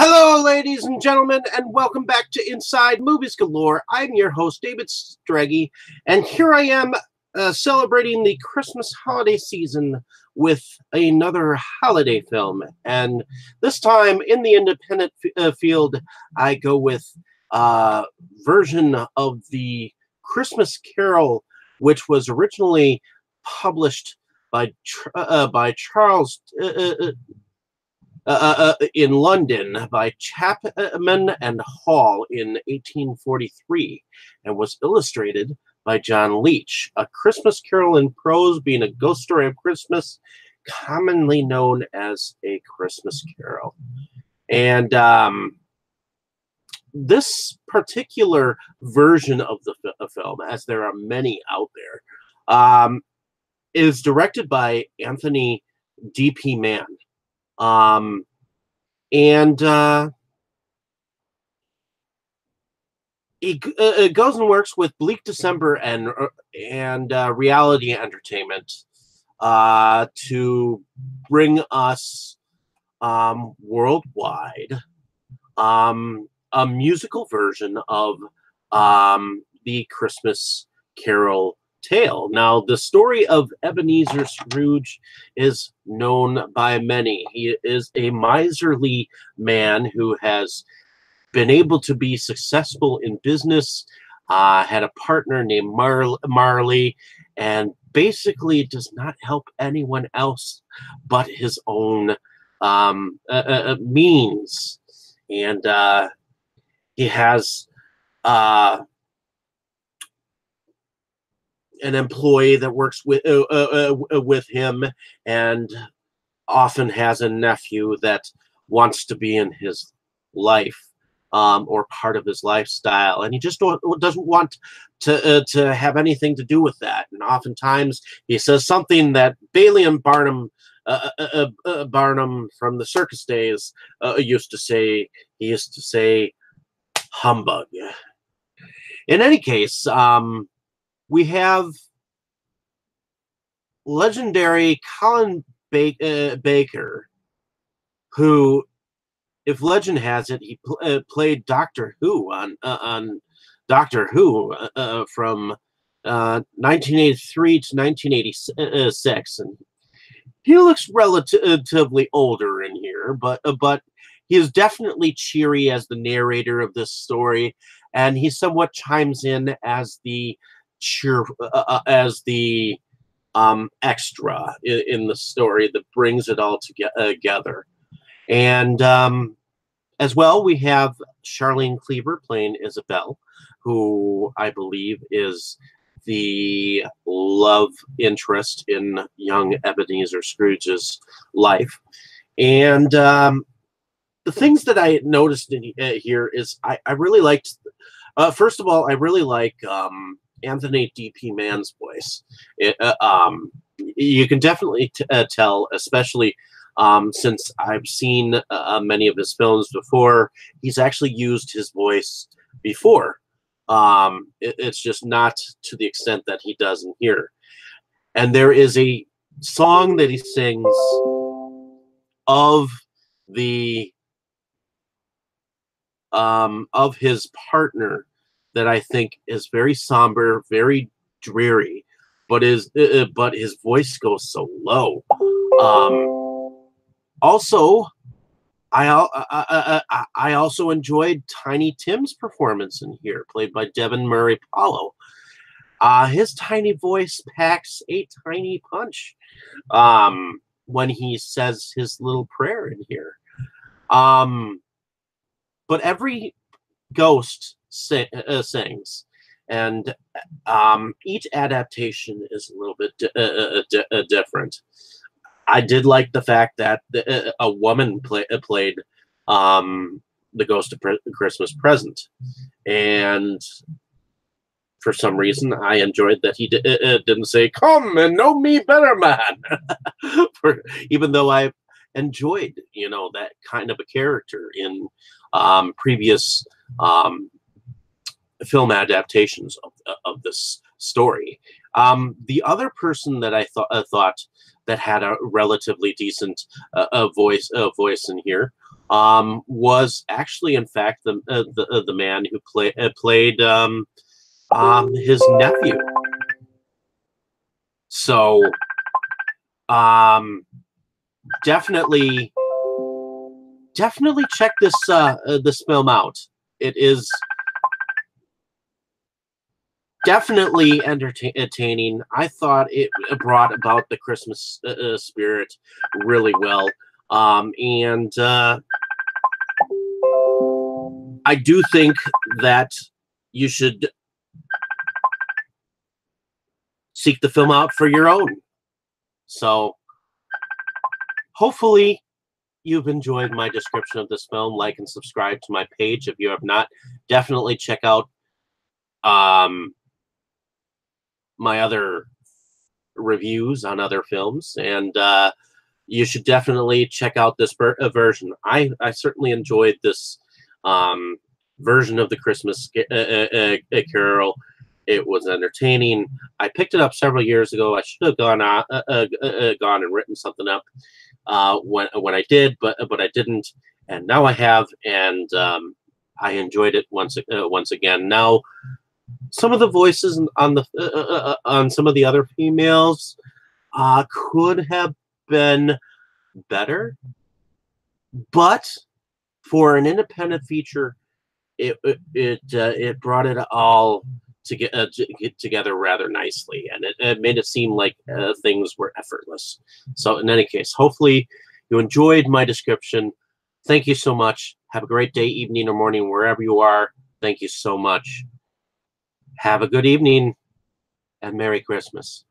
Hello, ladies and gentlemen, and welcome back to Inside Movies Galore. I'm your host, David Strege, and here I am celebrating the Christmas holiday season with another holiday film. And this time, in the independent field, I go with a version of the Christmas Carol, which was originally published by Charles in London by Chapman and Hall in 1843 and was illustrated by John Leech. A Christmas Carol in prose, being a ghost story of Christmas, commonly known as A Christmas Carol. And this particular version of the film, as there are many out there, is directed by Anthony D.P. Mann. It goes and works with Bleak December and reality entertainment to bring us worldwide a musical version of the Christmas Carol tale. Now, the story of Ebenezer Scrooge is known by many. He is a miserly man who has been able to be successful in business, had a partner named Marley, and basically does not help anyone else but his own means. And he has an employee that works with him, and often has a nephew that wants to be in his life or part of his lifestyle, and he just doesn't want to have anything to do with that. And oftentimes he says something that Bailey and Barnum from the circus days used to say. He used to say, "Humbug." In any case, we have legendary Colin Baker, who, if legend has it, he played Doctor Who on Doctor Who from 1983 to 1986, and he looks relatively older in here, but he is definitely cheery as the narrator of this story, and he somewhat chimes in as the extra in the story that brings it all together. And as well, we have Charlene Cleaver playing Isabel, who I believe is the love interest in young Ebenezer Scrooge's life. And the things that I noticed in here is I really liked, first of all, I really like Anthony D.P. Mann's voice. You can definitely tell, especially since I've seen many of his films before, he's actually used his voice before. It's just not to the extent that he does in here. And there is a song that he sings of his partner that I think is very somber, very dreary, but his voice goes so low. Also, I also enjoyed Tiny Tim's performance in here, played by Devin Murray Paulo. His tiny voice packs a tiny punch when he says his little prayer in here. But every ghost sings, and each adaptation is a little bit different. I did like the fact that a woman played the Ghost of Christmas Present, and for some reason I enjoyed that he didn't say, "Come and know me better, man," even though I enjoyed, that kind of a character in previous film adaptations of this story. The other person that I thought that had a relatively decent voice in here was actually, in fact, the man who played his nephew. So definitely check this film out. It is definitely entertaining. I thought it brought about the Christmas spirit really well. And I do think that you should seek the film out for your own. So hopefully you've enjoyed my description of this film. Like and subscribe to my page if you have not. Definitely check out my other reviews on other films, and you should definitely check out this version. I certainly enjoyed this version of the Christmas Carol. It was entertaining. I picked it up several years ago. I should have gone and written something up when I did, but I didn't, and now I have, and I enjoyed it once again. Now, some of the voices on some of the other females could have been better, but for an independent feature, it brought it all to get together rather nicely, and it made it seem like things were effortless. So in any case, hopefully you enjoyed my description. Thank you so much. Have a great day, evening, or morning, wherever you are. Thank you so much. Have a good evening, and Merry Christmas.